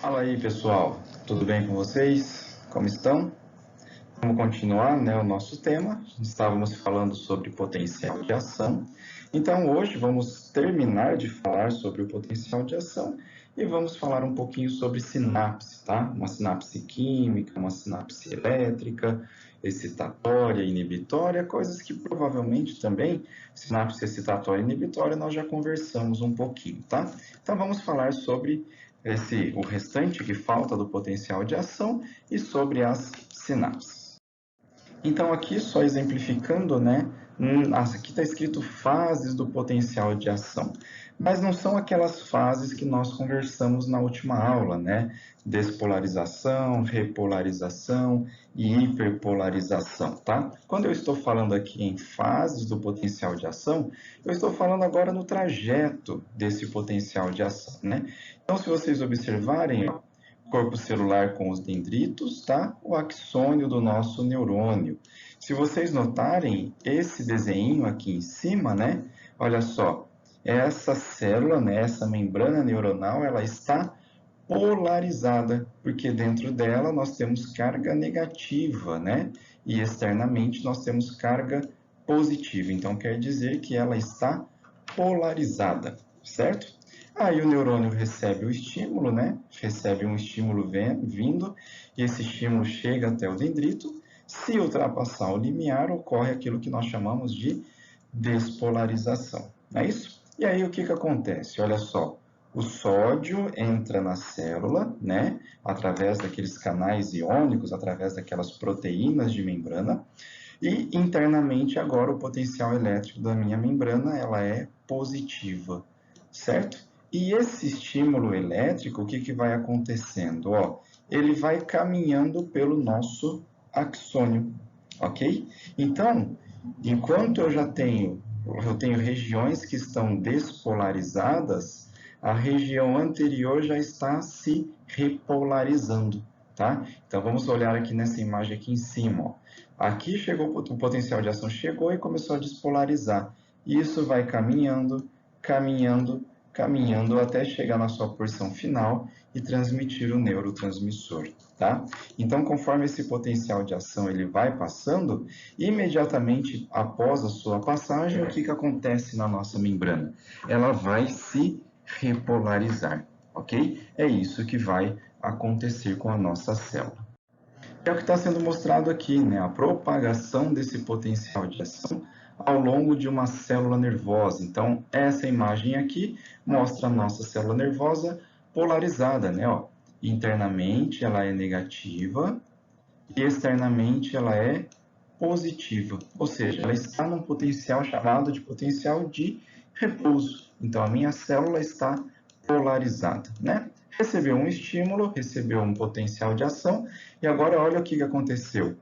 Fala aí, pessoal. Tudo bem com vocês? Como estão? Vamos continuar, né, o nosso tema. Estávamos falando sobre potencial de ação. Então, hoje vamos terminar de falar sobre o potencial de ação e vamos falar um pouquinho sobre sinapse, tá? Uma sinapse química, uma sinapse elétrica, excitatória, inibitória, coisas que provavelmente também, sinapse excitatória e inibitória, nós já conversamos um pouquinho, tá? Então, vamos falar sobre o restante que falta do potencial de ação e sobre as sinapses. Então, aqui só exemplificando, né? Aqui está escrito fases do potencial de ação, mas não são aquelas fases que nós conversamos na última aula, né? Despolarização, repolarização e hiperpolarização, tá? Quando eu estou falando aqui em fases do potencial de ação, eu estou falando agora no trajeto desse potencial de ação, né? Então, se vocês observarem, ó, corpo celular com os dendritos, tá? O axônio do nosso neurônio. Se vocês notarem esse desenho aqui em cima, né? Olha só, essa célula, né? Essa membrana neuronal, ela está polarizada, porque dentro dela nós temos carga negativa, né? E externamente nós temos carga positiva. Então, quer dizer que ela está polarizada, certo? Aí o neurônio recebe o estímulo, né? Recebe um estímulo vindo, e esse estímulo chega até o dendrito. Se ultrapassar o limiar, ocorre aquilo que nós chamamos de despolarização. Não é isso? E aí o que acontece? Olha só, o sódio entra na célula, né? Através daqueles canais iônicos, através daquelas proteínas de membrana, e internamente agora o potencial elétrico da minha membrana ela é positiva, certo? E esse estímulo elétrico, o que vai acontecendo? Ó, ele vai caminhando pelo nosso axônio, ok? Então, enquanto eu tenho regiões que estão despolarizadas, a região anterior já está se repolarizando, tá? Então, vamos olhar aqui nessa imagem aqui em cima, ó. Aqui chegou, o potencial de ação chegou e começou a despolarizar. E isso vai caminhando, caminhando, caminhando até chegar na sua porção final e transmitir o neurotransmissor, tá? Então, conforme esse potencial de ação ele vai passando, imediatamente após a sua passagem, o que acontece na nossa membrana? Ela vai se repolarizar, ok? É isso que vai acontecer com a nossa célula. É o que está sendo mostrado aqui, né? A propagação desse potencial de ação ao longo de uma célula nervosa. Então, essa imagem aqui mostra a nossa célula nervosa polarizada, né? Ó, internamente ela é negativa e externamente ela é positiva. Ou seja, ela está num potencial chamado de potencial de repouso. Então, a minha célula está polarizada, né? Recebeu um estímulo, recebeu um potencial de ação, e agora olha o que aconteceu.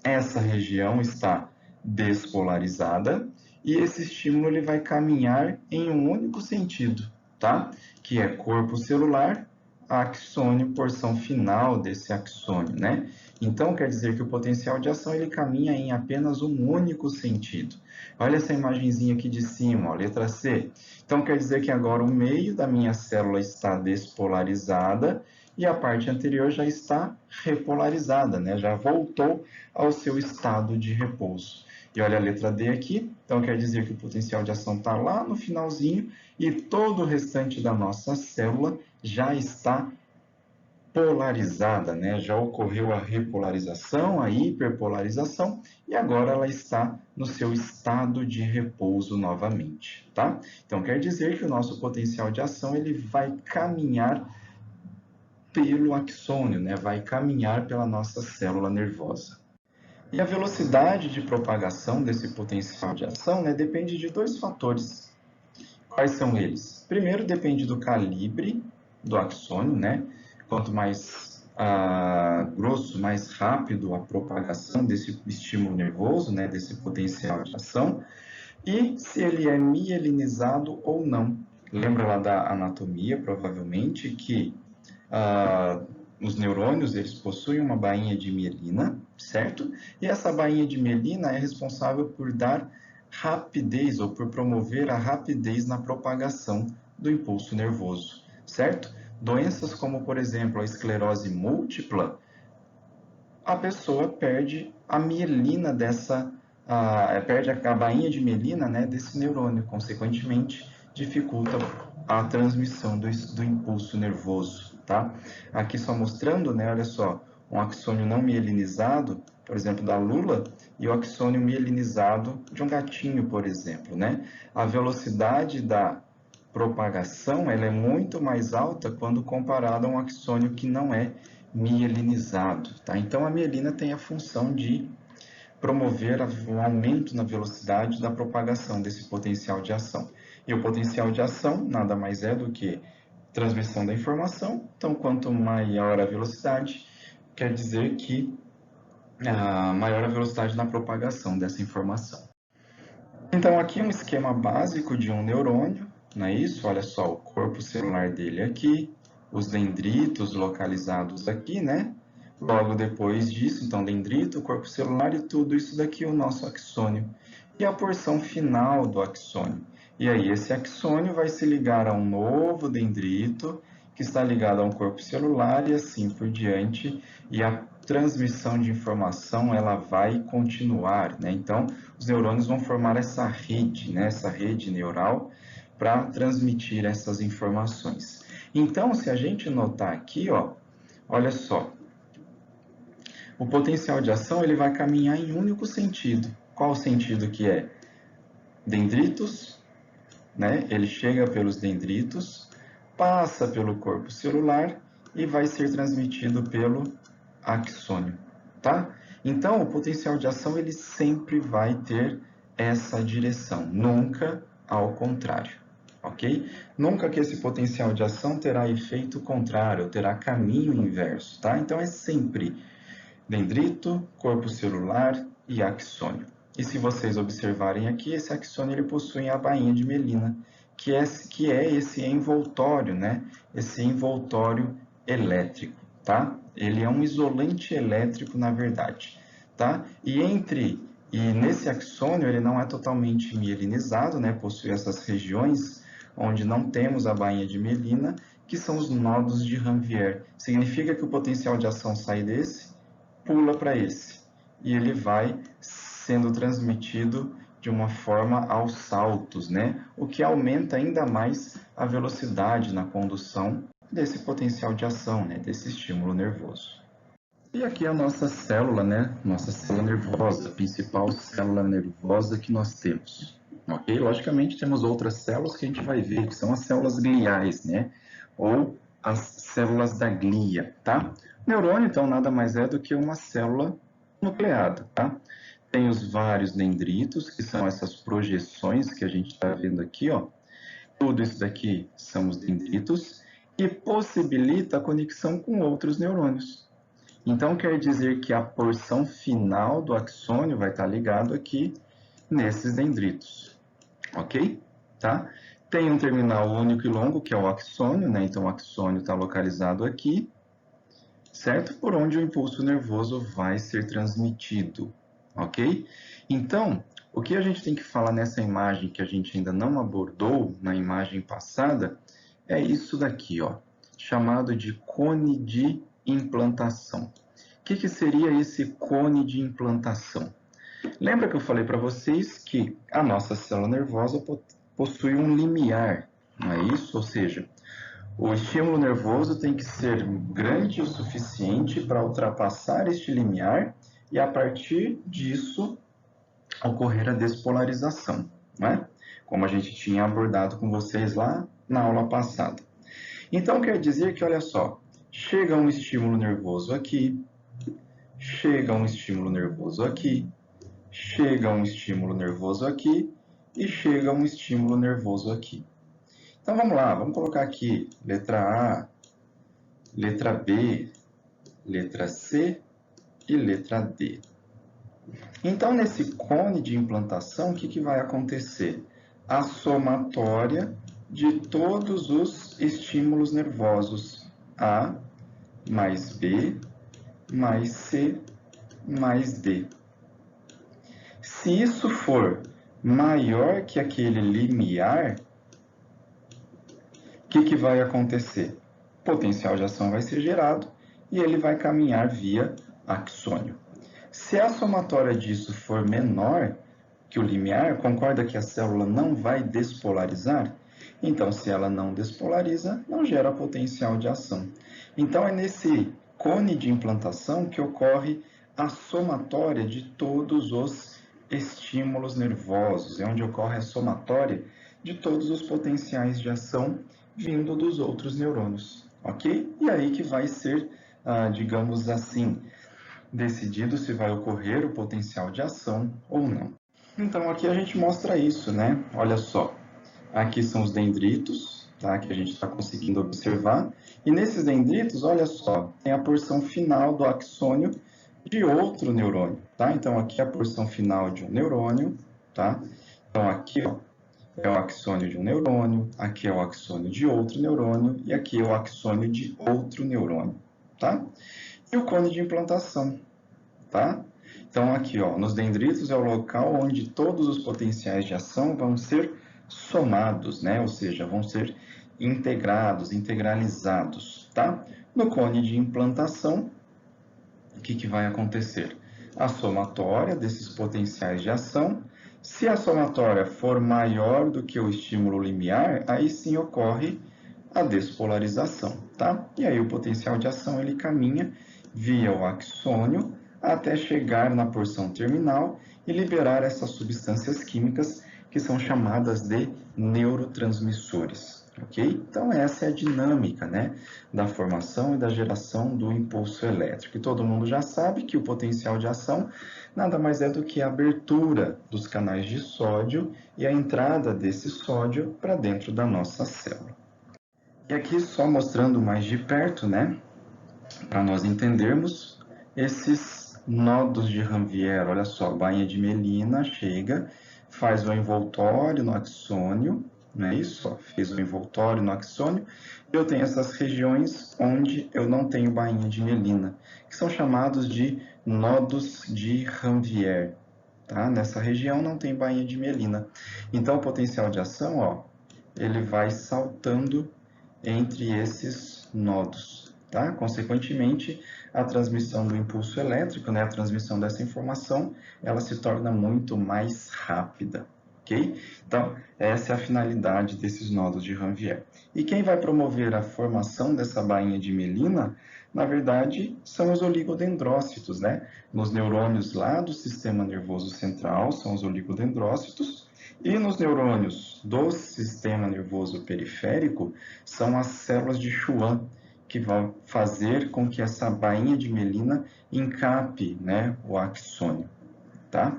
Essa região está despolarizada e esse estímulo ele vai caminhar em um único sentido, tá? Que é corpo celular, axônio, porção final desse axônio, né? Então, quer dizer que o potencial de ação ele caminha em apenas um único sentido. Olha essa imagenzinha aqui de cima, ó, letra C. Então, quer dizer que agora o meio da minha célula está despolarizada e a parte anterior já está repolarizada, né? Já voltou ao seu estado de repouso. E olha a letra D aqui, então quer dizer que o potencial de ação está lá no finalzinho e todo o restante da nossa célula já está polarizada, né? Já ocorreu a repolarização, a hiperpolarização e agora ela está no seu estado de repouso novamente, tá? Então quer dizer que o nosso potencial de ação ele vai caminhar pelo axônio, né? Vai caminhar pela nossa célula nervosa. E a velocidade de propagação desse potencial de ação, né, depende de dois fatores. Quais são eles? Primeiro, depende do calibre do axônio, né? Quanto mais grosso, mais rápido a propagação desse estímulo nervoso, né, desse potencial de ação, e se ele é mielinizado ou não. Lembra lá da anatomia, provavelmente, que os neurônios eles possuem uma bainha de mielina, certo? E essa bainha de mielina é responsável por dar rapidez ou por promover a rapidez na propagação do impulso nervoso, certo? Doenças como, por exemplo, a esclerose múltipla, a pessoa perde a mielina perde a bainha de mielina, né, desse neurônio, consequentemente dificulta a transmissão do impulso nervoso, tá? Aqui só mostrando, né, olha só, um axônio não mielinizado, por exemplo, da lula, e o axônio mielinizado de um gatinho, por exemplo, né? A velocidade da propagação, ela é muito mais alta quando comparada a um axônio que não é mielinizado, tá? Então, a mielina tem a função de promover um aumento na velocidade da propagação desse potencial de ação. E o potencial de ação nada mais é do que transmissão da informação. Então, quanto maior a velocidade, quer dizer que maior a velocidade na propagação dessa informação. Então, aqui um esquema básico de um neurônio, não é isso? Olha só, o corpo celular dele aqui, os dendritos localizados aqui, né? Logo depois disso, então, dendrito, corpo celular e tudo isso daqui, o nosso axônio. E a porção final do axônio. E aí, esse axônio vai se ligar a um novo dendrito, que está ligado a um corpo celular e assim por diante. E a transmissão de informação, ela vai continuar, né? Então, os neurônios vão formar essa rede, né? Essa rede neural para transmitir essas informações. Então, se a gente notar aqui, ó, olha só, o potencial de ação ele vai caminhar em um único sentido. Qual o sentido que é? Dendritos, né? Ele chega pelos dendritos, passa pelo corpo celular e vai ser transmitido pelo axônio, tá? Então, o potencial de ação ele sempre vai ter essa direção, nunca ao contrário, ok? Nunca que esse potencial de ação terá efeito contrário, terá caminho inverso, tá? Então, é sempre dendrito, corpo celular e axônio. E se vocês observarem aqui, esse axônio ele possui a bainha de mielina, que é esse envoltório, né? Esse envoltório elétrico, tá? Ele é um isolante elétrico, na verdade, tá? E nesse axônio ele não é totalmente mielinizado, né? Possui essas regiões onde não temos a bainha de mielina, que são os nodos de Ranvier. Significa que o potencial de ação sai desse, pula para esse, e ele vai sendo transmitido de uma forma aos saltos, né? O que aumenta ainda mais a velocidade na condução desse potencial de ação, né? Desse estímulo nervoso. E aqui a nossa célula, né? Nossa célula nervosa, a principal célula nervosa que nós temos. Ok? Logicamente temos outras células que a gente vai ver, que são as células gliais, né? Ou as células da glia, tá? O neurônio, então, nada mais é do que uma célula nucleada, tá? Tem os vários dendritos, que são essas projeções que a gente está vendo aqui, ó. Tudo isso daqui são os dendritos, e possibilita a conexão com outros neurônios. Então, quer dizer que a porção final do axônio vai estar ligado aqui nesses dendritos, ok? Tá? Tem um terminal único e longo, que é o axônio, né? Então, o axônio está localizado aqui, certo? Por onde o impulso nervoso vai ser transmitido, ok? Então, o que a gente tem que falar nessa imagem que a gente ainda não abordou na imagem passada é isso daqui, ó, chamado de cone de implantação. O que seria esse cone de implantação? Lembra que eu falei para vocês que a nossa célula nervosa possui um limiar, não é isso? Ou seja, o estímulo nervoso tem que ser grande o suficiente para ultrapassar este limiar e, a partir disso, ocorrer a despolarização, não é? Como a gente tinha abordado com vocês lá na aula passada. Então, quer dizer que, olha só, chega um estímulo nervoso aqui, chega um estímulo nervoso aqui, chega um estímulo nervoso aqui e chega um estímulo nervoso aqui. Então, vamos lá, vamos colocar aqui letra A, letra B, letra C e letra D. Então, nesse cone de implantação, o que vai acontecer? A somatória de todos os estímulos nervosos A mais B mais C mais D. Se isso for maior que aquele limiar, o que vai acontecer? potencial de ação vai ser gerado e ele vai caminhar via axônio. Se a somatória disso for menor que o limiar, concorda que a célula não vai despolarizar? Então, se ela não despolariza, não gera potencial de ação. Então, é nesse cone de implantação que ocorre a somatória de todos os estímulos nervosos, é onde ocorre a somatória de todos os potenciais de ação vindo dos outros neurônios, ok? E aí que vai ser, digamos assim, decidido se vai ocorrer o potencial de ação ou não. Então aqui a gente mostra isso, né? Olha só, aqui são os dendritos, tá? Que a gente está conseguindo observar. E nesses dendritos, olha só, tem a porção final do axônio de outro neurônio, tá? Então aqui é a porção final de um neurônio, tá? Então aqui, ó, é o axônio de um neurônio, aqui é o axônio de outro neurônio e aqui é o axônio de outro neurônio, tá? E o cone de implantação, tá? Então aqui, ó, nos dendritos é o local onde todos os potenciais de ação vão ser somados, né? Ou seja, vão ser integrados, integralizados, tá? No cone de implantação, o que vai acontecer? A somatória desses potenciais de ação. Se a somatória for maior do que o estímulo limiar, aí sim ocorre a despolarização, tá? E aí o potencial de ação ele caminha via o axônio até chegar na porção terminal e liberar essas substâncias químicas que são chamadas de neurotransmissores, ok? Então essa é a dinâmica, né, da formação e da geração do impulso elétrico. E todo mundo já sabe que o potencial de ação nada mais é do que a abertura dos canais de sódio e a entrada desse sódio para dentro da nossa célula. E aqui só mostrando mais de perto, né, para nós entendermos esses nodos de Ranvier. Olha só, bainha de melina chega, faz o envoltório no axônio, não é isso? Ó, fez o envoltório no axônio, e eu tenho essas regiões onde eu não tenho bainha de melina, que são chamados de nodos de Ranvier. Tá? Nessa região não tem bainha de melina. Então, o potencial de ação, ó, ele vai saltando entre esses nodos, tá? Consequentemente, a transmissão do impulso elétrico, né, a transmissão dessa informação, ela se torna muito mais rápida, ok? Então, essa é a finalidade desses nodos de Ranvier. E quem vai promover a formação dessa bainha de melina, na verdade, são os oligodendrócitos, né? Nos neurônios lá do sistema nervoso central, são os oligodendrócitos, e nos neurônios do sistema nervoso periférico, são as células de Schwann, que vão fazer com que essa bainha de melina encape, né, o axônio, tá?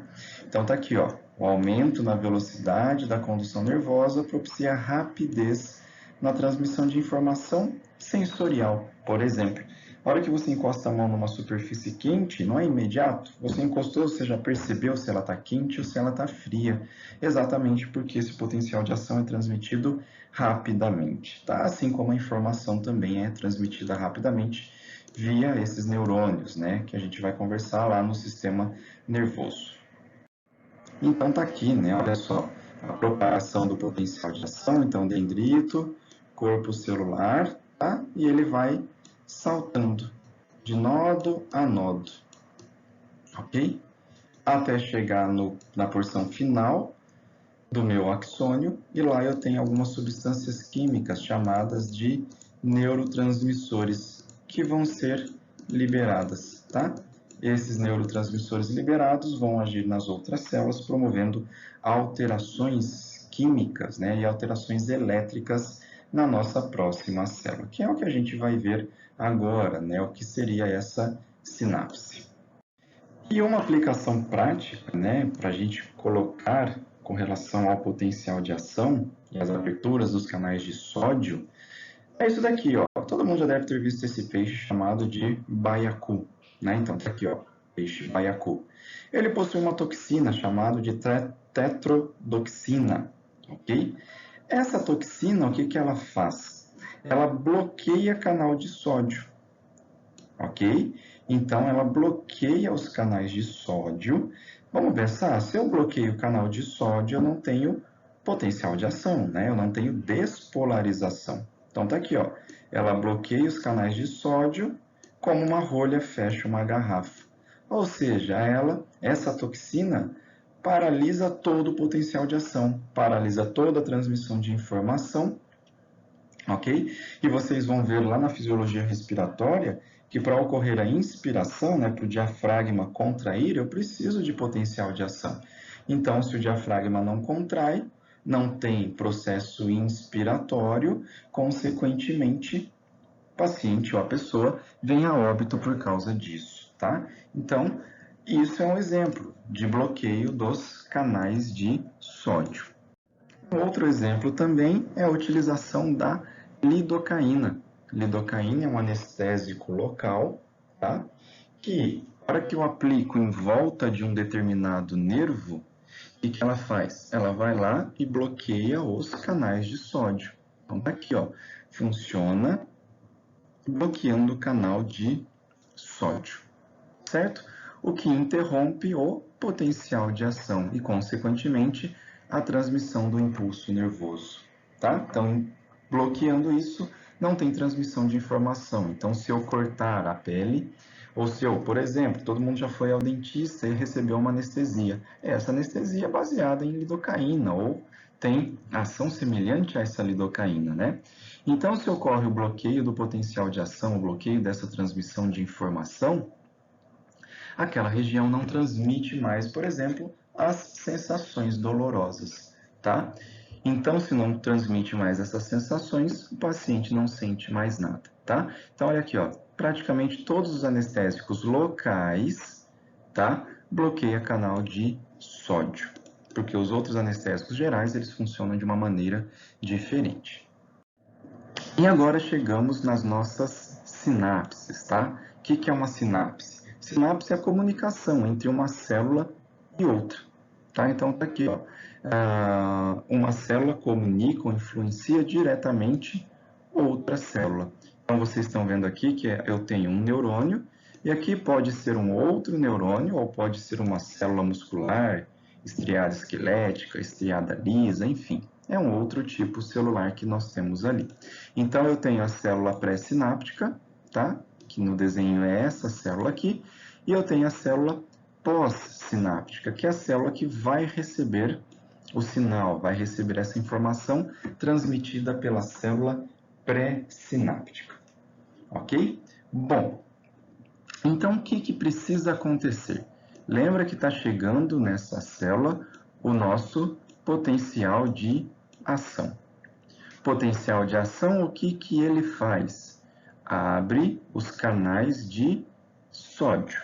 Então tá aqui, ó, o aumento na velocidade da condução nervosa propicia rapidez na transmissão de informação sensorial. Por exemplo, a hora que você encosta a mão numa superfície quente, não é imediato. Você encostou, você já percebeu se ela está quente ou se ela está fria. Exatamente porque esse potencial de ação é transmitido rapidamente, tá? Assim como a informação também é transmitida rapidamente via esses neurônios, né? Que a gente vai conversar lá no sistema nervoso. Então tá aqui, né? Olha só, a propagação do potencial de ação, então dendrito, corpo celular, tá? E ele vai saltando de nodo a nodo, ok? Até chegar na porção final do meu axônio, e lá eu tenho algumas substâncias químicas chamadas de neurotransmissores, que vão ser liberadas, tá? Esses neurotransmissores liberados vão agir nas outras células, promovendo alterações químicas, né, e alterações elétricas na nossa próxima célula, que é o que a gente vai ver agora, né, o que seria essa sinapse. E uma aplicação prática, né, para a gente colocar com relação ao potencial de ação e as aberturas dos canais de sódio, é isso daqui, ó. Todo mundo já deve ter visto esse peixe chamado de baiacu, né? Então tá aqui, ó, peixe baiacu. Ele possui uma toxina chamada de tetrodoxina, ok? Essa toxina, o que que ela faz? Ela bloqueia canal de sódio, ok? Então ela bloqueia os canais de sódio. Vamos pensar, se eu bloqueio o canal de sódio, eu não tenho potencial de ação, né? Eu não tenho despolarização. Então tá aqui, ó. Ela bloqueia os canais de sódio como uma rolha fecha uma garrafa. Ou seja, essa toxina paralisa todo o potencial de ação, paralisa toda a transmissão de informação, ok? E vocês vão ver lá na fisiologia respiratória que para ocorrer a inspiração, né, para o diafragma contrair, eu preciso de potencial de ação. Então, se o diafragma não contrai, não tem processo inspiratório, consequentemente, o paciente ou a pessoa vem a óbito por causa disso, tá? Então, isso é um exemplo de bloqueio dos canais de sódio. Outro exemplo também é a utilização da lidocaína. Lidocaína é um anestésico local, tá? Que, para que eu aplico em volta de um determinado nervo, o que ela faz? Ela vai lá e bloqueia os canais de sódio. Então, tá aqui, ó, funciona bloqueando o canal de sódio, certo? O que interrompe o potencial de ação e, consequentemente, a transmissão do impulso nervoso, tá? Então, bloqueando isso, não tem transmissão de informação. Então, se eu cortar a pele, ou se eu, por exemplo, todo mundo já foi ao dentista e recebeu uma anestesia. Essa anestesia é baseada em lidocaína, ou tem ação semelhante a essa lidocaína, né? Então, se ocorre o bloqueio do potencial de ação, o bloqueio dessa transmissão de informação, aquela região não transmite mais, por exemplo, as sensações dolorosas, tá? Então, se não transmite mais essas sensações, o paciente não sente mais nada, tá? Então, olha aqui, ó, praticamente todos os anestésicos locais, tá? Bloqueia canal de sódio, porque os outros anestésicos gerais, eles funcionam de uma maneira diferente. E agora chegamos nas nossas sinapses, tá? O que é uma sinapse? Sinapse é a comunicação entre uma célula e outra, tá? Então, tá aqui, ó. Uma célula comunica ou influencia diretamente outra célula. Então, vocês estão vendo aqui que eu tenho um neurônio, e aqui pode ser um outro neurônio, ou pode ser uma célula muscular, estriada esquelética, estriada lisa, enfim. É um outro tipo celular que nós temos ali. Então, eu tenho a célula pré-sináptica, tá? Que no desenho é essa célula aqui, e eu tenho a célula pós-sináptica, que é a célula que vai receber o sinal, vai receber essa informação transmitida pela célula pré-sináptica, ok? Bom, então o que precisa acontecer? Lembra que está chegando nessa célula o nosso potencial de ação. Potencial de ação, o que ele faz? Abre os canais de sódio,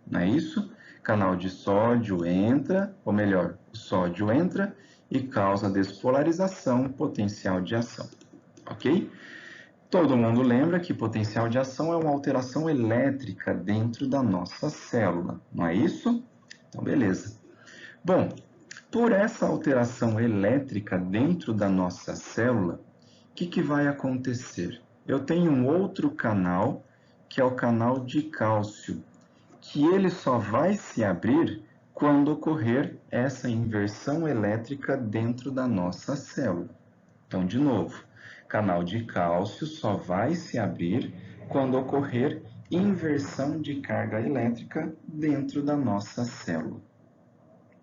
não é isso? Canal de sódio entra, ou melhor, o sódio entra e causa despolarização, potencial de ação, ok? Todo mundo lembra que potencial de ação é uma alteração elétrica dentro da nossa célula, não é isso? Então, beleza. Bom, por essa alteração elétrica dentro da nossa célula, o que vai acontecer? Eu tenho um outro canal, que é o canal de cálcio, que ele só vai se abrir quando ocorrer essa inversão elétrica dentro da nossa célula. Então, de novo, canal de cálcio só vai se abrir quando ocorrer inversão de carga elétrica dentro da nossa célula,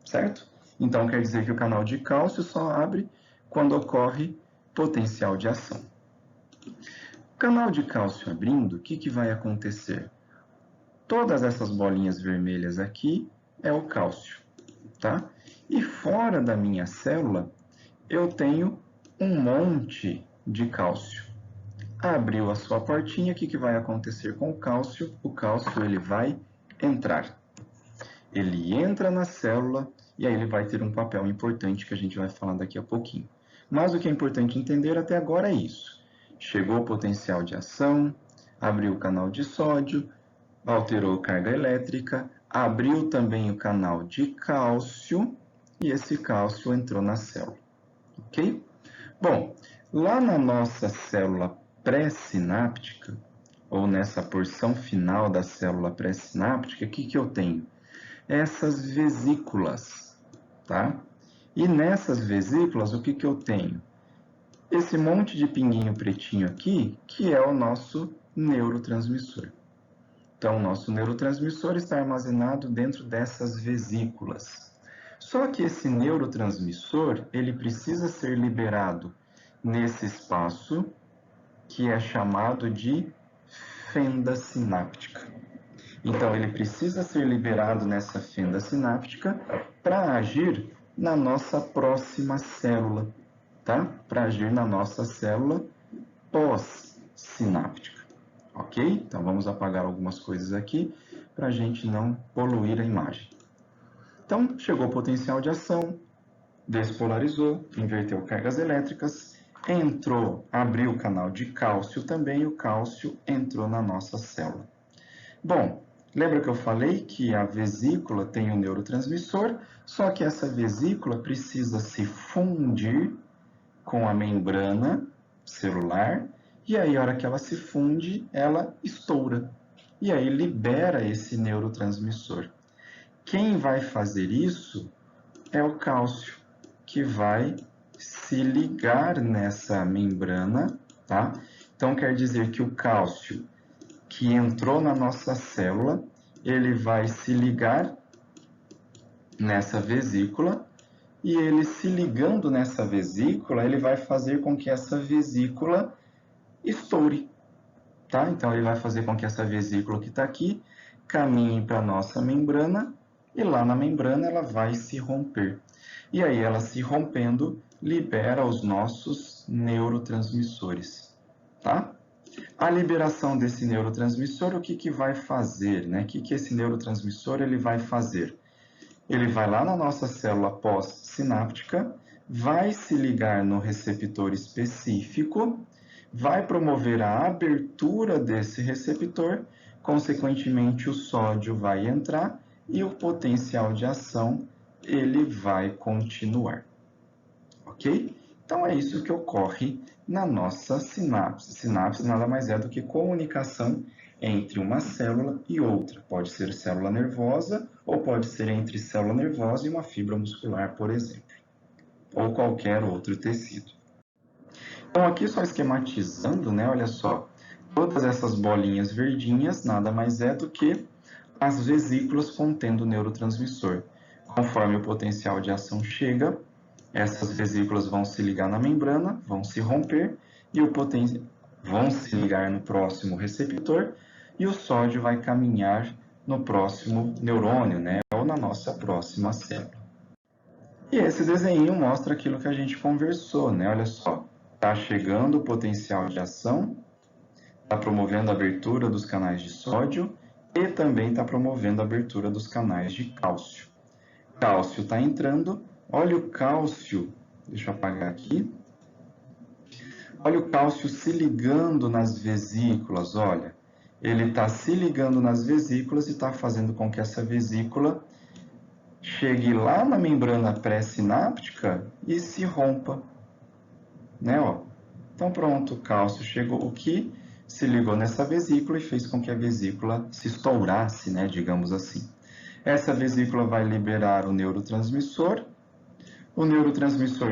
certo? Então, quer dizer que o canal de cálcio só abre quando ocorre potencial de ação. O canal de cálcio abrindo, o que vai acontecer? Todas essas bolinhas vermelhas aqui é o cálcio, tá? E fora da minha célula, eu tenho um monte de cálcio. Abriu a sua portinha, o que vai acontecer com o cálcio? O cálcio ele vai entrar. Ele entra na célula e aí ele vai ter um papel importante que a gente vai falar daqui a pouquinho. Mas o que é importante entender até agora é isso. Chegou o potencial de ação, abriu o canal de sódio, alterou a carga elétrica, abriu também o canal de cálcio e esse cálcio entrou na célula, ok? Bom, lá na nossa célula pré-sináptica, ou nessa porção final da célula pré-sináptica, o que eu tenho? Essas vesículas, tá? E nessas vesículas, o que eu tenho? esse monte de pinguinho pretinho aqui, que é o nosso neurotransmissor. Então, o nosso neurotransmissor está armazenado dentro dessas vesículas. Só que esse neurotransmissor, ele precisa ser liberado nesse espaço que é chamado de fenda sináptica. Então, ele precisa ser liberado nessa fenda sináptica para agir na nossa próxima célula, tá? Para agir na nossa célula pós-sináptica, ok? Então, vamos apagar algumas coisas aqui para a gente não poluir a imagem. Então, chegou o potencial de ação, despolarizou, inverteu cargas elétricas, entrou, abriu o canal de cálcio também, o cálcio entrou na nossa célula. Bom, lembra que eu falei que a vesícula tem um neurotransmissor, só que essa vesícula precisa se fundir com a membrana celular, e aí, a hora que ela se funde, ela estoura. E aí libera esse neurotransmissor. Quem vai fazer isso é o cálcio, que vai se ligar nessa membrana, tá? Então, quer dizer que o cálcio que entrou na nossa célula, ele vai se ligar nessa vesícula, e ele se ligando nessa vesícula, ele vai fazer com que essa vesícula estoure, tá? Então, ele vai fazer com que essa vesícula que está aqui caminhe para a nossa membrana, e lá na membrana ela vai se romper. E aí, ela se rompendo, libera os nossos neurotransmissores, tá? A liberação desse neurotransmissor, o que vai fazer, né? O que esse neurotransmissor ele vai fazer? Ele vai lá na nossa célula pós-sináptica, vai se ligar no receptor específico, vai promover a abertura desse receptor, consequentemente o sódio vai entrar e o potencial de ação ele vai continuar, ok? Então é isso que ocorre na nossa sinapse. Sinapse nada mais é do que comunicação entre uma célula e outra. Pode ser célula nervosa ou pode ser entre célula nervosa e uma fibra muscular, por exemplo, ou qualquer outro tecido. Então aqui só esquematizando, né? Olha só, todas essas bolinhas verdinhas nada mais é do que as vesículas contendo o neurotransmissor. Conforme o potencial de ação chega, essas vesículas vão se ligar na membrana, vão se romper e vão se ligar no próximo receptor e o sódio vai caminhar no próximo neurônio, né? Ou na nossa próxima célula. E esse desenho mostra aquilo que a gente conversou, né? Olha só, está chegando o potencial de ação, está promovendo a abertura dos canais de sódio e também está promovendo a abertura dos canais de cálcio. Cálcio está entrando, olha o cálcio, deixa eu apagar aqui. Olha o cálcio se ligando nas vesículas, olha. Ele está se ligando nas vesículas e está fazendo com que essa vesícula chegue lá na membrana pré-sináptica e se rompa, né, ó. Então pronto, o cálcio chegou, o que se ligou nessa vesícula e fez com que a vesícula se estourasse, né, digamos assim. Essa vesícula vai liberar o neurotransmissor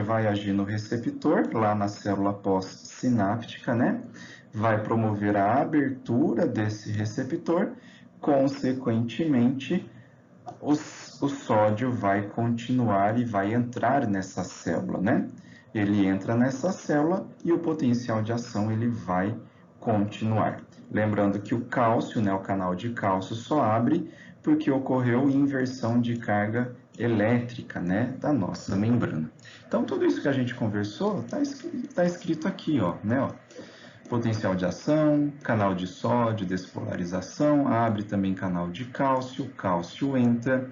vai agir no receptor, lá na célula pós-sináptica, né? Vai promover a abertura desse receptor, consequentemente, o sódio vai continuar e vai entrar nessa célula, né? Ele entra nessa célula e o potencial de ação ele vai continuar. Lembrando que o cálcio, né, o canal de cálcio só abre porque ocorreu inversão de carga elétrica, né, da nossa membrana. Então, tudo isso que a gente conversou está escrito aqui, ó, né, ó. Potencial de ação, canal de sódio, despolarização, abre também canal de cálcio, cálcio entra,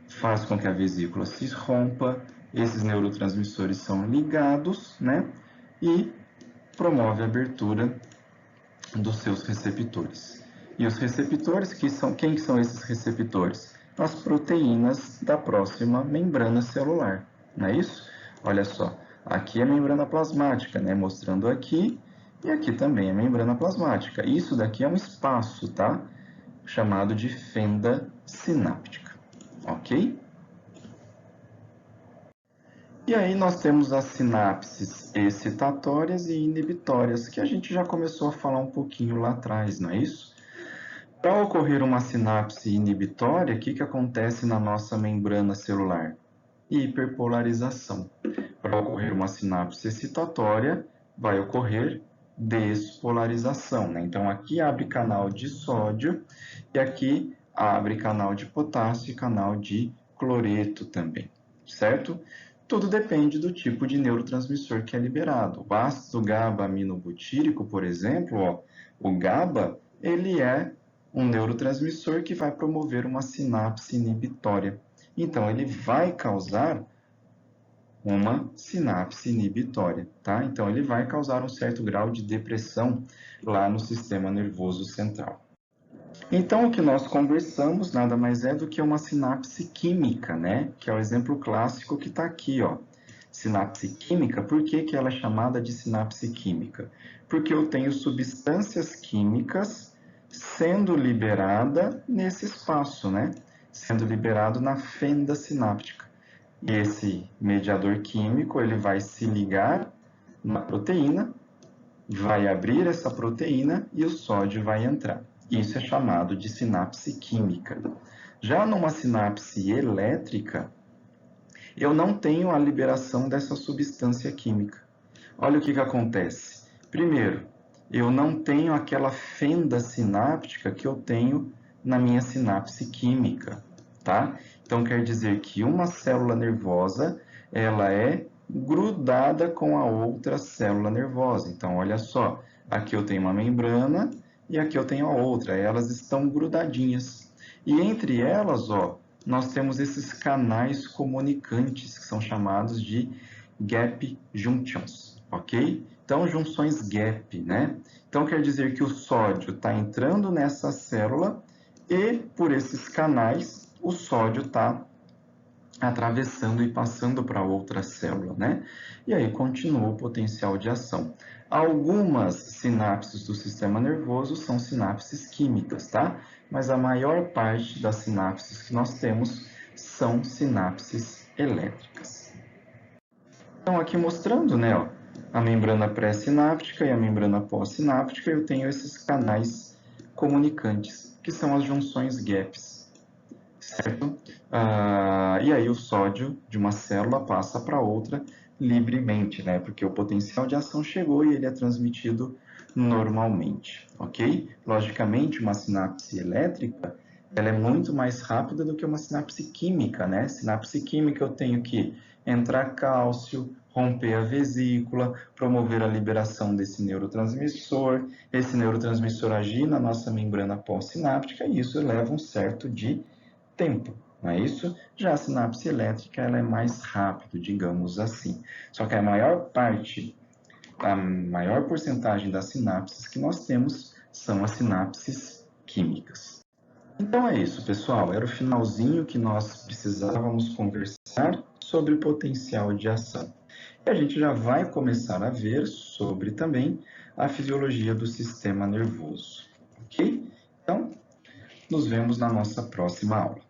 faz com que a vesícula se rompa, esses neurotransmissores são ligados, né, e promove a abertura dos seus receptores. E os receptores, quem são esses receptores? As proteínas da próxima membrana celular, não é isso? Olha só, aqui é a membrana plasmática, né? Mostrando aqui, e aqui também a membrana plasmática. Isso daqui é um espaço, tá? Chamado de fenda sináptica, ok? E aí nós temos as sinapses excitatórias e inibitórias, que a gente já começou a falar um pouquinho lá atrás, não é isso? Para ocorrer uma sinapse inibitória, o que acontece na nossa membrana celular? Hiperpolarização. Para ocorrer uma sinapse excitatória, vai ocorrer despolarização, né? Então, aqui abre canal de sódio e aqui abre canal de potássio e canal de cloreto também, certo? Tudo depende do tipo de neurotransmissor que é liberado. O ácido GABA-aminobutírico, por exemplo, ó, o GABA, ele é um neurotransmissor que vai promover uma sinapse inibitória. Então, ele vai causar uma sinapse inibitória, tá? Então, ele vai causar um certo grau de depressão lá no sistema nervoso central. Então, o que nós conversamos nada mais é do que uma sinapse química, né? Que é o exemplo clássico que está aqui, ó. Sinapse química, por que ela é chamada de sinapse química? Porque eu tenho substâncias químicas sendo liberada nesse espaço, né? Sendo liberado na fenda sináptica. E esse mediador químico, ele vai se ligar na proteína, vai abrir essa proteína e o sódio vai entrar. Isso é chamado de sinapse química. Já numa sinapse elétrica, eu não tenho a liberação dessa substância química. Olha o que acontece. Primeiro, eu não tenho aquela fenda sináptica que eu tenho na minha sinapse química, tá? Então, quer dizer que uma célula nervosa, ela é grudada com a outra célula nervosa. Então, olha só, aqui eu tenho uma membrana e aqui eu tenho a outra, elas estão grudadinhas. E entre elas, ó, nós temos esses canais comunicantes, que são chamados de gap junctions, ok? Então, junções gap, né? Então, quer dizer que o sódio está entrando nessa célula e, por esses canais, o sódio está atravessando e passando para outra célula, né? E aí continua o potencial de ação. Algumas sinapses do sistema nervoso são sinapses químicas, tá? Mas a maior parte das sinapses que nós temos são sinapses elétricas. Então, aqui mostrando, né, ó, a membrana pré-sináptica e a membrana pós-sináptica, eu tenho esses canais comunicantes, que são as junções gaps, certo? E aí o sódio de uma célula passa para outra livremente, né? Porque o potencial de ação chegou e ele é transmitido normalmente, ok? Logicamente, uma sinapse elétrica, ela é muito mais rápida do que uma sinapse química, né? Sinapse química eu tenho que entrar cálcio, romper a vesícula, promover a liberação desse neurotransmissor, esse neurotransmissor agir na nossa membrana pós-sináptica e isso leva um certo de tempo, não é isso? Já a sinapse elétrica ela é mais rápido, digamos assim. Só que a maior porcentagem das sinapses que nós temos são as sinapses químicas. Então é isso, pessoal. Era o finalzinho que nós precisávamos conversar sobre o potencial de ação. E a gente já vai começar a ver sobre também a fisiologia do sistema nervoso, ok? Então, nos vemos na nossa próxima aula.